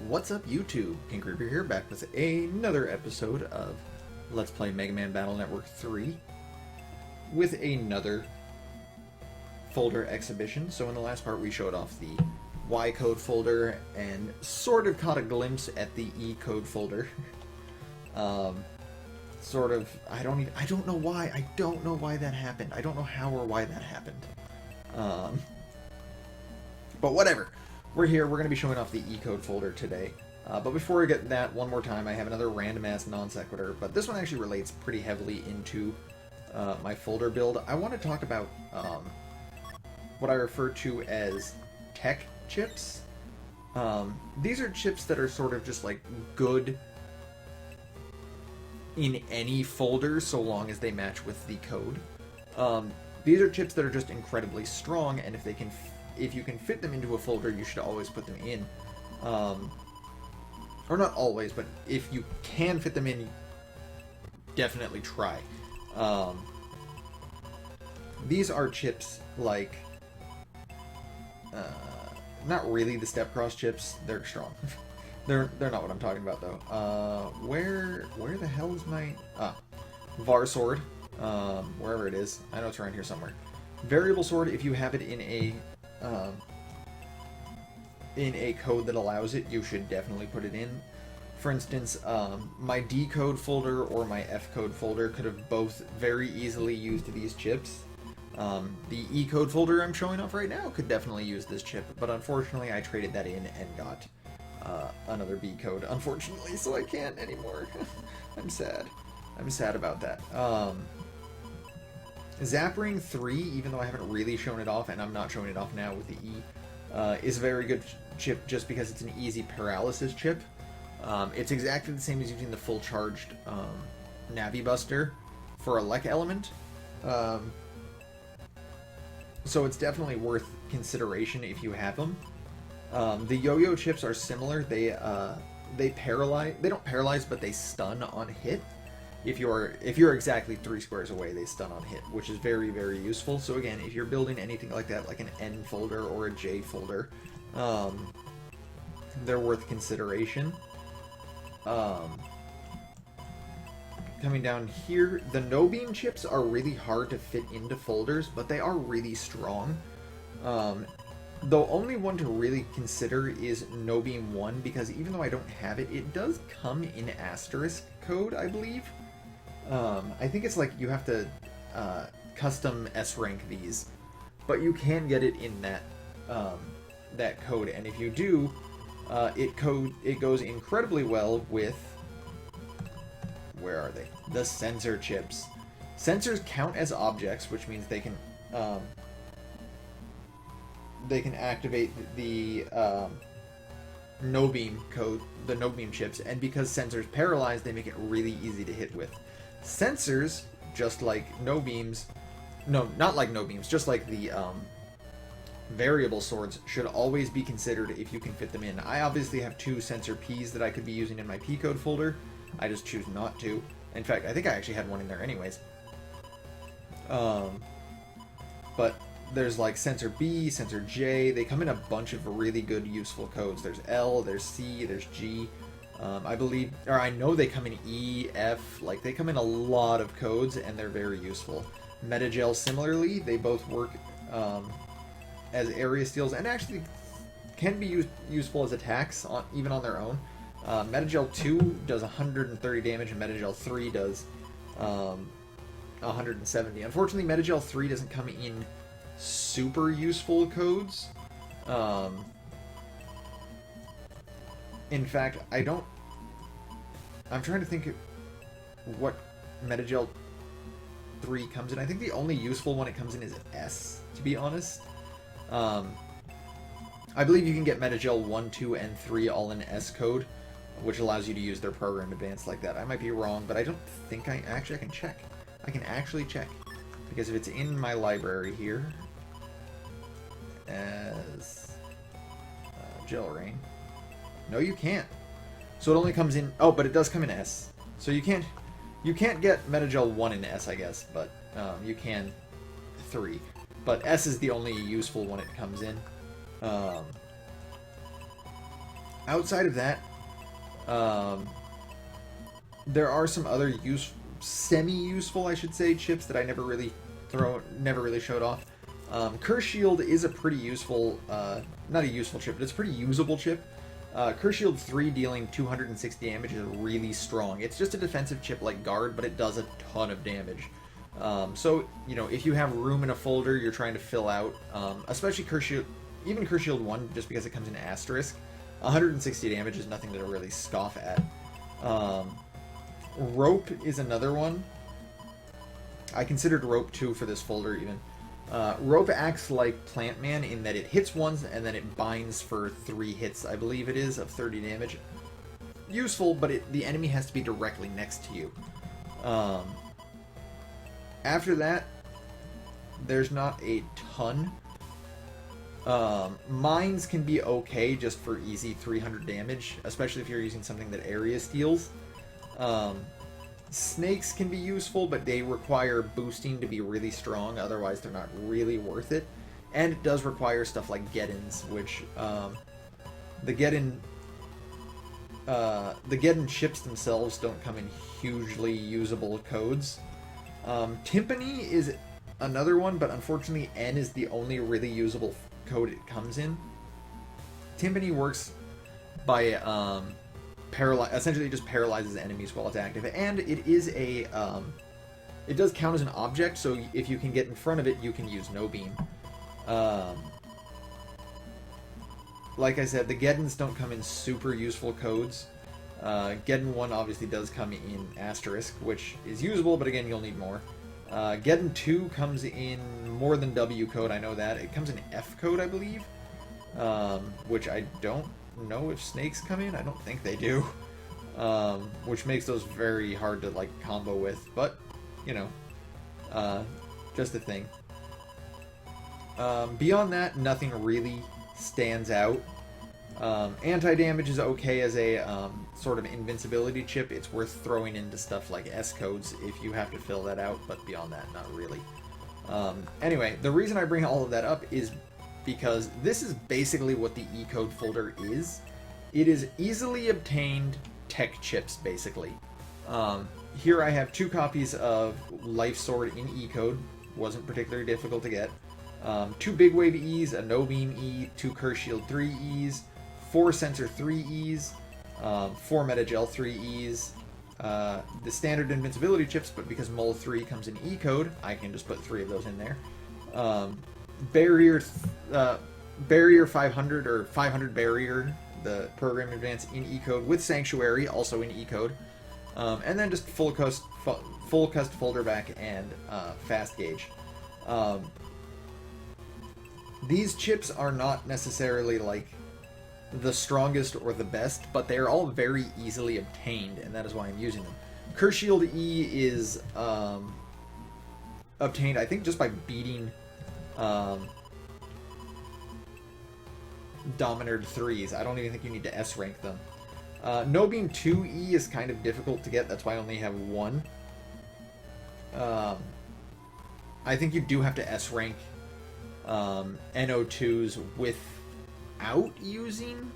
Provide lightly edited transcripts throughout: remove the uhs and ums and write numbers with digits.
What's up, YouTube? King Creeper here, back with another episode of Let's Play Mega Man Battle Network 3 with another folder exhibition. So in the last part we showed off the Y code folder and sort of caught a glimpse at the E code folder. I don't know why that happened. I don't know how or why that happened. But whatever. We're here, we're going to be showing off the E-code folder today. But before we get to that, one more time, I have another random-ass non-sequitur, but this one actually relates pretty heavily into my folder build. I want to talk about what I refer to as tech chips. These are chips that are sort of just like good in any folder so long as they match with the code. These are chips that are just incredibly strong, and if you can fit them into a folder, you should always put them in. Or not always, but if you can fit them in, definitely try. These are chips like... not really the step cross chips. They're strong. They're not what I'm talking about, though. Where the hell is my... VAR sword. Wherever it is. I know it's around here somewhere. Variable sword, if you have it in a code that allows it, you should definitely put it in. For instance, my D code folder or my F code folder could have both very easily used these chips. The E code folder I'm showing off right now could definitely use this chip, but unfortunately I traded that in and got another B code, unfortunately, so I can't anymore. I'm sad. I'm sad about that. Zapring 3, even though I haven't really shown it off, and I'm not showing it off now with the E, is a very good chip just because it's an easy paralysis chip. It's exactly the same as using the full charged Navi Buster for a Lek element. So it's definitely worth consideration if you have them. The yo-yo chips are similar. They paralyze. They don't paralyze, but they stun on hit. If you're exactly 3 squares away, they stun on hit, which is very, very useful. So again, if you're building anything like that, like an N folder or a J folder, they're worth consideration. Coming down here, the no-beam chips are really hard to fit into folders, but they are really strong. The only one to really consider is no-beam 1, because even though I don't have it, it does come in asterisk code, I believe. I think it's like you have to custom S-rank these, but you can get it in that code, and if you do, it goes incredibly well with, where are they? The sensor chips. Sensors count as objects, which means they can activate the no-beam code, the no-beam chips, and because sensors paralyze, they make it really easy to hit with. Sensors, just like no-beams, no, not like no-beams, just like the variable swords, should always be considered if you can fit them in. I obviously have 2 sensor Ps that I could be using in my P code folder. I just choose not to. In fact, I think I actually had one in there anyways. But there's like sensor B, sensor J. They come in a bunch of really good, useful codes. There's L, there's C, there's G. I know they come in E, F. Like, they come in a lot of codes, and they're very useful. Metagel, similarly, they both work as area steals, and actually can be useful as attacks, even on their own. Metagel 2 does 130 damage, and Metagel 3 does 170. Unfortunately, Metagel 3 doesn't come in super useful codes. In fact, I'm trying to think of what Metagel 3 comes in. I think the only useful one it comes in is S, to be honest. I believe you can get Metagel 1, 2, and 3 all in S code, which allows you to use their program advanced like that. I might be wrong, but I don't think I can check. I can actually check. Because if it's in my library here as Gel Rain. No, you can't. So it only comes in... Oh, but it does come in S. So you can't get Metagel 1 in S, I guess, but you can 3. But S is the only useful one it comes in. Outside of that, there are some other semi-useful, I should say, chips that I never really showed off. Curse Shield is a pretty useful, not a useful chip, but it's a pretty usable chip. Curse Shield 3 dealing 260 damage is really strong. It's just a defensive chip like Guard, but it does a ton of damage. So, you know, if you have room in a folder you're trying to fill out, especially Curse Shield, even Curse Shield 1, just because it comes in asterisk, 160 damage is nothing to really scoff at. Rope is another one. I considered Rope 2 for this folder even. Rope acts like Plant Man in that it hits once and then it binds for 3 hits, I believe it is, of 30 damage. Useful, but the enemy has to be directly next to you. After that, there's not a ton. Mines can be okay just for easy 300 damage, especially if you're using something that area steals. Snakes can be useful, but they require boosting to be really strong, otherwise they're not really worth it. And it does require stuff like Geddons, which, the Geddon chips themselves don't come in hugely usable codes. Timpani is another one, but unfortunately N is the only really usable code it comes in. Timpani works by, essentially it just paralyzes enemies while it's active, and it is a, it does count as an object, so if you can get in front of it, you can use No Beam. Like I said, the Geddons don't come in super useful codes. Geddon 1 obviously does come in asterisk, which is usable, but again, you'll need more. Geddon 2 comes in more than W code, I know that. It comes in F code, I believe, which I don't know if snakes come in. I don't think they do, which makes those very hard to like combo with, but you know, just a thing. Beyond that, nothing really stands out. Anti-damage is okay as a sort of invincibility chip. It's worth throwing into stuff like S codes if you have to fill that out, but beyond that, not really. Anyway, the reason I bring all of that up is because this is basically what the E-code folder is. It is easily obtained tech chips, basically. Here I have 2 copies of Life Sword in E-code. Wasn't particularly difficult to get. 2 Big Wave E's, a No Beam E, 2 Curse Shield 3 E's, 4 Sensor 3 E's, 4 Meta-Gel 3 E's, the standard invincibility chips, but because Mole 3 comes in E-code, I can just put 3 of those in there. Barrier 500 or 500 Barrier, the program advance in E-code with Sanctuary, also in E-code, and then just full cust folder back and fast gauge. These chips are not necessarily like the strongest or the best, but they are all very easily obtained, and that is why I'm using them. Curse Shield E is obtained, I think, just by beating Dominard 3s. I don't even think you need to S rank them. No Beam 2E is kind of difficult to get, that's why I only have 1. I think you do have to S rank NO2s without using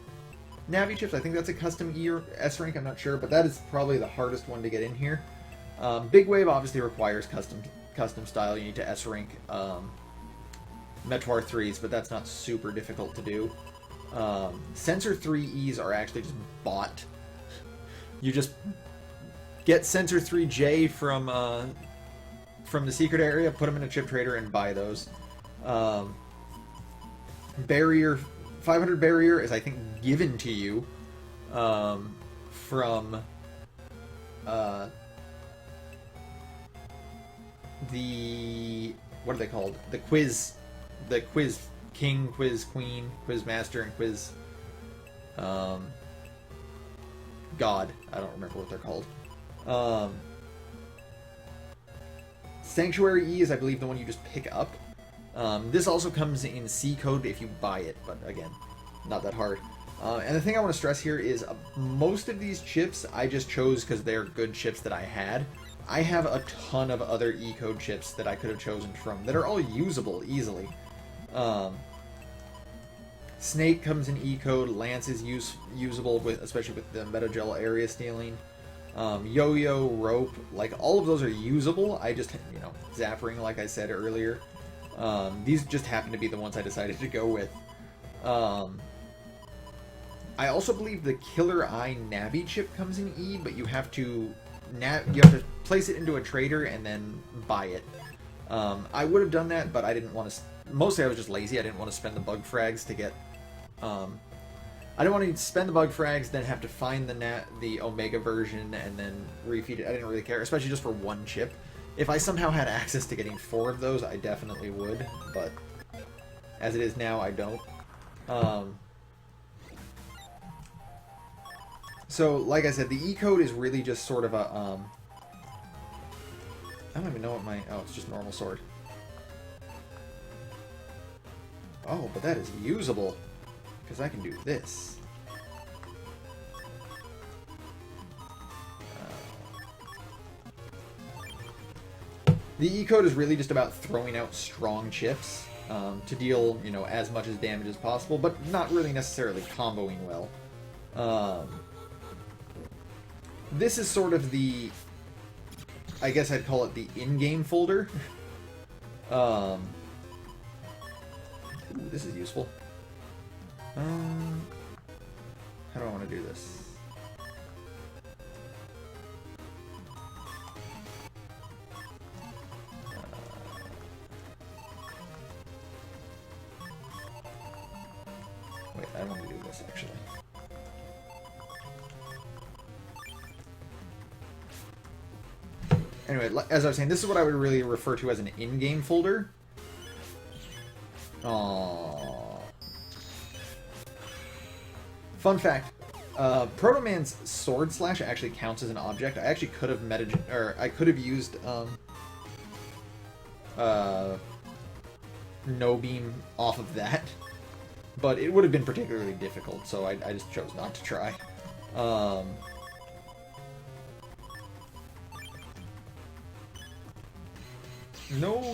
Navi chips. I think that's a custom E or S rank, I'm not sure, but that is probably the hardest one to get in here. Big Wave obviously requires custom style. You need to S rank Meteor 3s, but that's not super difficult to do. Sensor 3Es are actually just bought. You just get Sensor 3J from the secret area, put them in a chip trader, and buy those. Barrier 500 Barrier is, I think, given to you from the, what are they called? The Quiz King, Quiz Queen, Quiz Master, and Quiz God. I don't remember what they're called. Sanctuary E is, I believe, the one you just pick up. This also comes in C code if you buy it, but again, not that hard. And the thing I want to stress here is most of these chips I just chose because they're good chips that I had. I have a ton of other E code chips that I could have chosen from that are all usable easily. Snake comes in E-code. Lance is usable, with especially with the Metagel area stealing. Yo-Yo, Rope, like all of those are usable. I just, Zappering, like I said earlier. These just happen to be the ones I decided to go with. I also believe the Killer Eye Navi chip comes in E, but you have to place it into a trader and then buy it. I would have done that, but I didn't want to. Mostly, I was just lazy. I didn't want to spend the bug frags to get. I didn't want to spend the bug frags, then have to find the Omega version and then refeed it. I didn't really care, especially just for one chip. If I somehow had access to getting 4 of those, I definitely would. But as it is now, I don't. So, like I said, the E-code is really just sort of a, I don't even know what my... Oh, it's just normal sword. Oh, but that is usable. Because I can do this. The E-code is really just about throwing out strong chips to deal, as much as damage as possible, but not really necessarily comboing well. This is sort of the, I guess I'd call it the in-game folder. Ooh, this is useful. How do I want to do this? Wait, I don't want to do this, actually. Anyway, as I was saying, this is what I would really refer to as an in-game folder. Aww. Fun fact, Proto Man's Sword Slash actually counts as an object. I actually could have I could have used No Beam off of that, but it would have been particularly difficult, so I just chose not to try. No,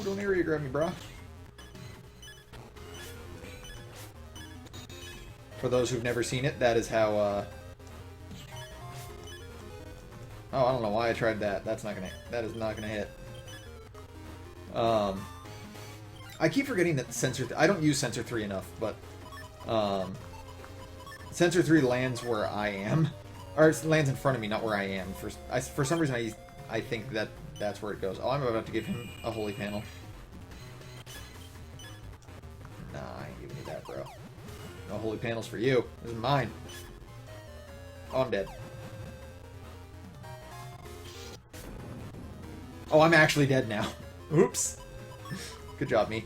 don't area grab me, brah. For those who've never seen it, that is how, Oh, I don't know why I tried that. That is not gonna hit. I keep forgetting that I don't use Sensor 3 enough, but, Sensor 3 lands where I am. Or it lands in front of me, not where I am. For some reason, I think that's where it goes. Oh, I'm about to give him a holy panel. Nah, I ain't giving you that, bro. No holy panels for you. This is mine. Oh, I'm dead. Oh, I'm actually dead now. Oops. Good job, me.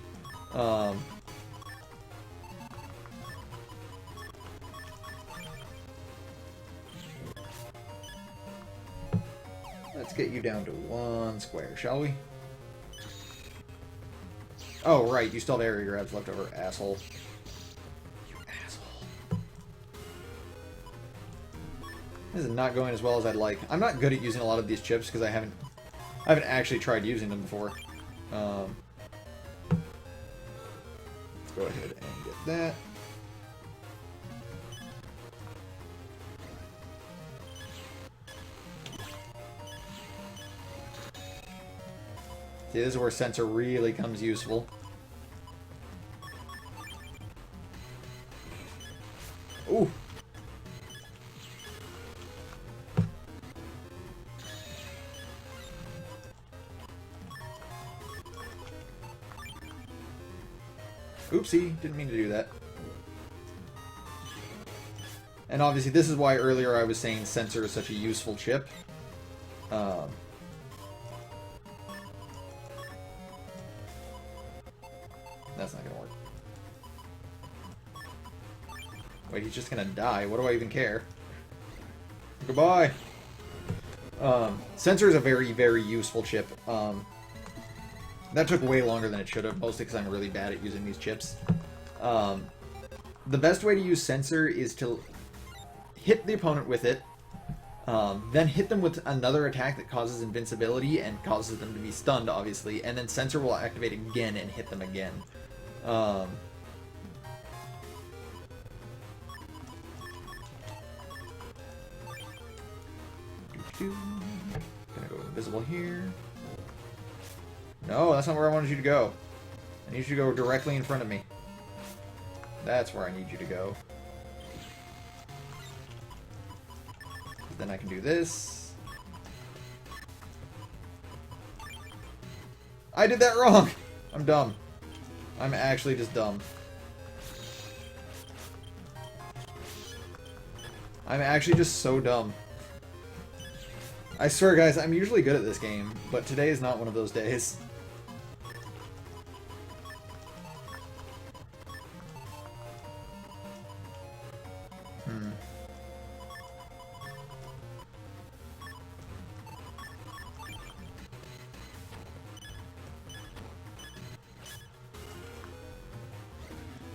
Let's get you down to 1 square, shall we? Oh, right, you still have area grabs left over, asshole. You asshole. This is not going as well as I'd like. I'm not good at using a lot of these chips because I haven't actually tried using them before. Let's go ahead and get that. See, this is where Sensor really comes useful. Ooh. Oopsie, didn't mean to do that. And obviously this is why earlier I was saying Sensor is such a useful chip. That's not gonna work. Wait, he's just gonna die. What do I even care? Goodbye! Sensor is a very, very useful chip. That took way longer than it should have, mostly because I'm really bad at using these chips. The best way to use Sensor is to hit the opponent with it, then hit them with another attack that causes invincibility and causes them to be stunned, obviously, and then Sensor will activate again and hit them again. Gonna go invisible here. No, that's not where I wanted you to go. I need you to go directly in front of me. That's where I need you to go. Then I can do this. I did that wrong! I'm dumb. I'm actually just dumb. I'm actually just so dumb. I swear, guys, I'm usually good at this game, but today is not one of those days.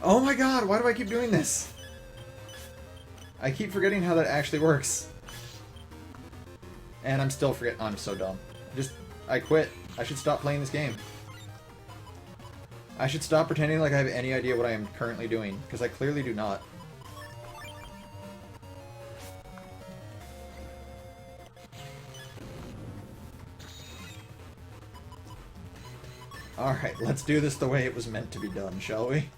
Oh my god, why do I keep doing this? I keep forgetting how that actually works. And I'm still forgetting. I'm so dumb. I quit. I should stop playing this game. I should stop pretending like I have any idea what I am currently doing, because I clearly do not. Alright, let's do this the way it was meant to be done, shall we?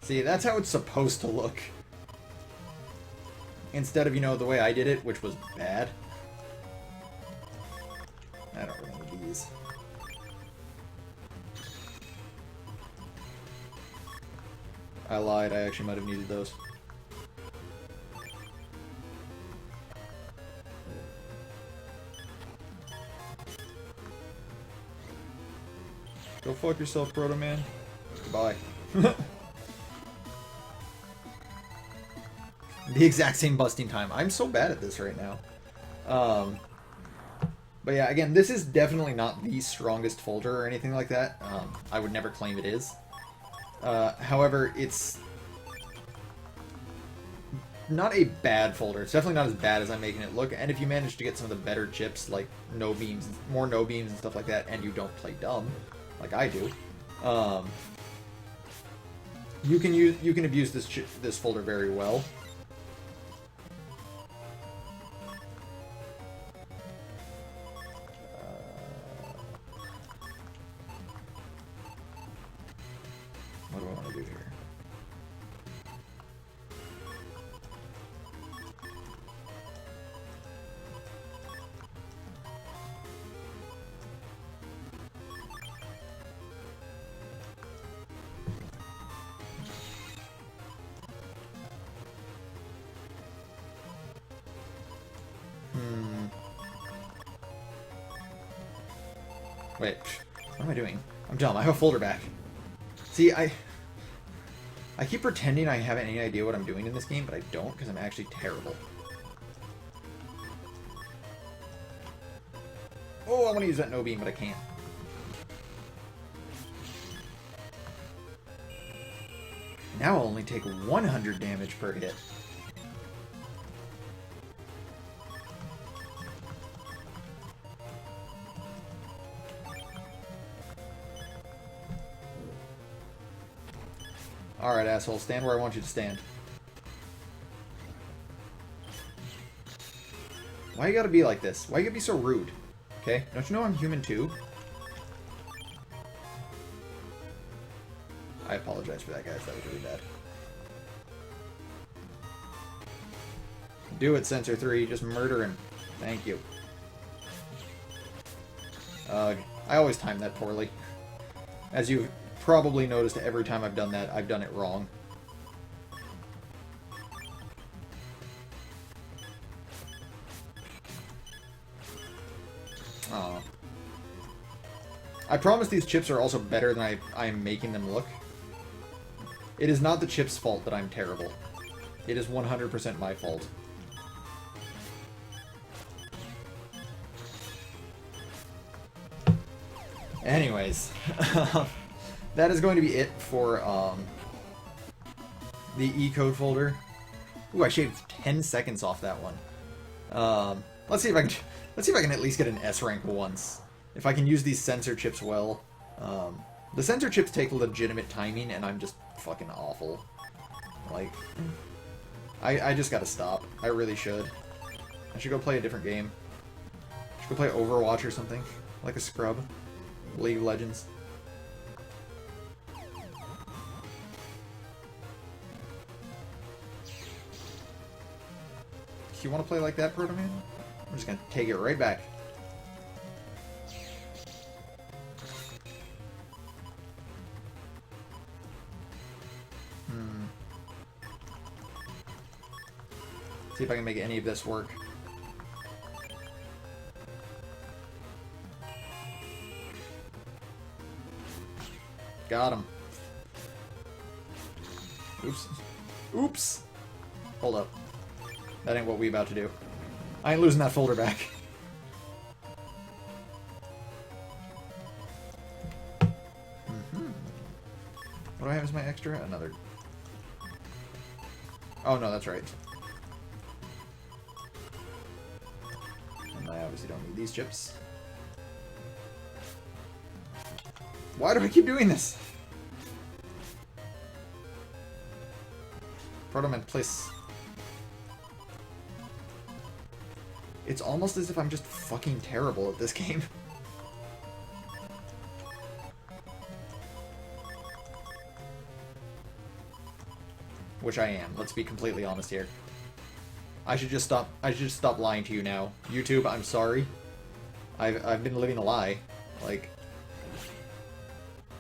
See, that's how it's supposed to look. Instead of, you know, the way I did it, which was bad. I don't really need these. I lied, I actually might have needed those. Go fuck yourself, Proto Man. Goodbye. The exact same busting time. I'm so bad at this right now. But yeah, again, this is definitely not the strongest folder or anything like that. I would never claim it is. However, it's not a bad folder. It's definitely not as bad as I'm making it look. And if you manage to get some of the better chips, like no beams, more no beams and stuff like that, and you don't play dumb, like I do, you can abuse this folder very well. What do I want to do here? Wait, what am I doing? I'm dumb. I have a folder back. See, I keep pretending I have any idea what I'm doing in this game, but I don't, because I'm actually terrible. Oh, I want to use that no beam, but I can't. Now I'll only take 100 damage per hit. Alright, asshole. Stand where I want you to stand. Why you gotta be like this? Why you gotta be so rude? Okay? Don't you know I'm human too? I apologize for that, guys. That was really bad. Do it, Sensor 3. Just murder him. Thank you. I always time that poorly. As you've probably noticed, every time I've done that, I've done it wrong. Aw. I promise these chips are also better than I'm making them look. It is not the chips' fault that I'm terrible. It is 100% my fault. Anyways, that is going to be it for the E-code folder. Ooh, I shaved 10 seconds off that one. Let's see if I can at least get an S rank once. If I can use these sensor chips well. The sensor chips take legitimate timing, and I'm just fucking awful. Like, I just gotta stop. I really should. I should go play a different game. I should go play Overwatch or something. Like a scrub. League of Legends. You want to play like that, Proto Man? I'm just gonna take it right back. See if I can make any of this work. Got him. Oops. Oops! Hold up. That ain't what we about to do. I ain't losing that folder back. What do I have as my extra? Another. Oh no, that's right. And I obviously don't need these chips. Why do I keep doing this? Proto Man, please. It's almost as if I'm just fucking terrible at this game. Which I am. Let's be completely honest here. I should just stop lying to you now. YouTube, I'm sorry. I've been living a lie. Like,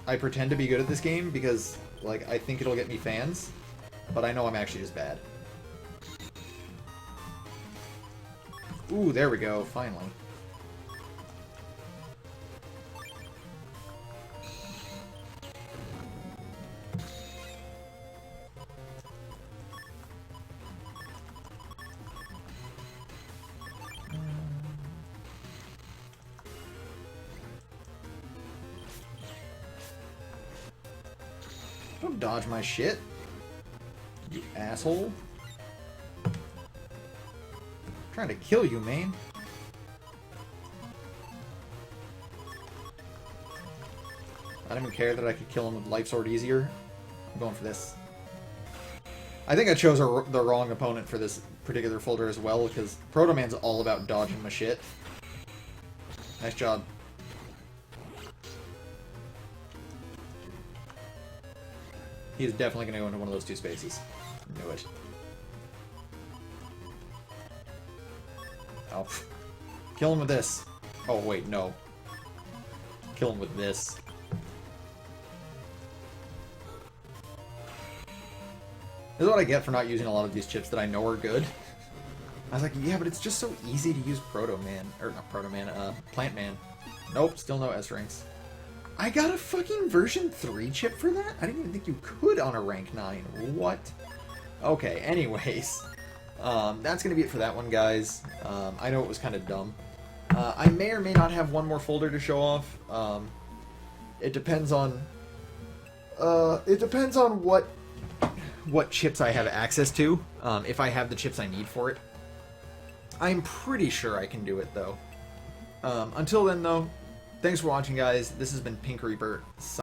I pretend to be good at this game because, like, I think it'll get me fans, but I know I'm actually just bad. Ooh, there we go, finally. Don't dodge my shit, you asshole. Trying to kill you, man. I don't even care that I could kill him with Life Sword easier. I'm going for this. I think I chose the wrong opponent for this particular folder as well, because Proto Man's all about dodging my shit. Nice job. He's definitely going to go into one of those two spaces. Knew it. Oh. Kill him with this. Oh, wait, no. Kill him with this. This is what I get for not using a lot of these chips that I know are good. I was like, yeah, but it's just so easy to use Proto Man. Or not Proto Man, Plant Man. Nope, still no S ranks. I got a fucking version 3 chip for that? I didn't even think you could on a rank 9. What? Okay, anyways. That's going to be it for that one, guys. I know it was kind of dumb. I may or may not have one more folder to show off. It depends on what chips I have access to. If I have the chips I need for it. I'm pretty sure I can do it, though. Until then, though, thanks for watching, guys. This has been Pink Reaper.